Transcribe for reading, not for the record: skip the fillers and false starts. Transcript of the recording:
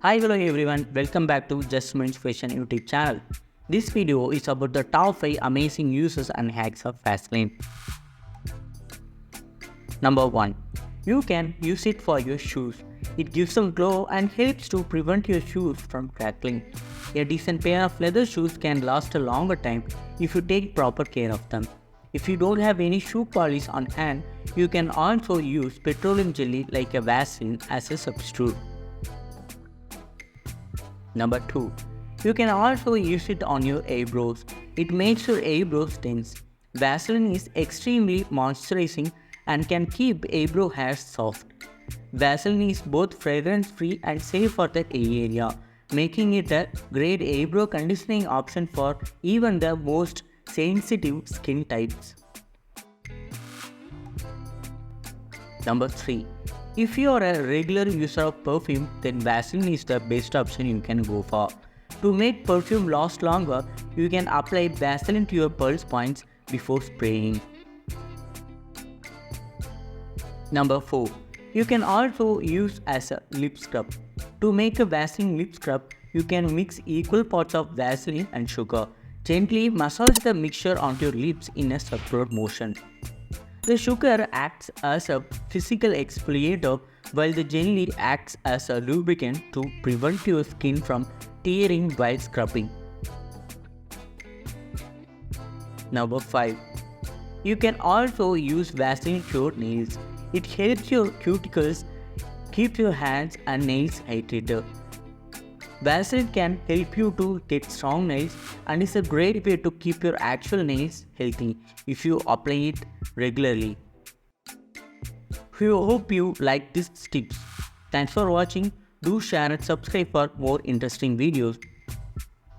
Hi, hello everyone, welcome back to Just Minds Fashion YouTube channel. This video is about the top 5 amazing uses and hacks of Vaseline. Number 1. You can use it for your shoes. It gives some glow and helps to prevent your shoes from crackling. A decent pair of leather shoes can last a longer time if you take proper care of them. If you don't have any shoe polish on hand, you can also use petroleum jelly like a Vaseline as a substitute. Number 2. You can also use it on your eyebrows. It makes your eyebrows dense. Vaseline is extremely moisturizing and can keep eyebrow hairs soft. Vaseline is both fragrance-free and safe for the eye area, making it a great eyebrow conditioning option for even the most sensitive skin types. Number 3. If you are a regular user of perfume, then Vaseline is the best option you can go for. To make perfume last longer, you can apply Vaseline to your pulse points before spraying. Number 4. You can also use as a lip scrub. To make a Vaseline lip scrub, you can mix equal parts of Vaseline and sugar. Gently massage the mixture onto your lips in a circular motion. The sugar acts as a physical exfoliator while the jelly acts as a lubricant to prevent your skin from tearing while scrubbing. Number 5. You can also use Vaseline to your nails. It helps your cuticles keep your hands and nails hydrated. Vaseline can help you to get strong nails and is a great way to keep your actual nails healthy if you apply it regularly. We hope you like these tips. Thanks for watching. Do share and subscribe for more interesting videos.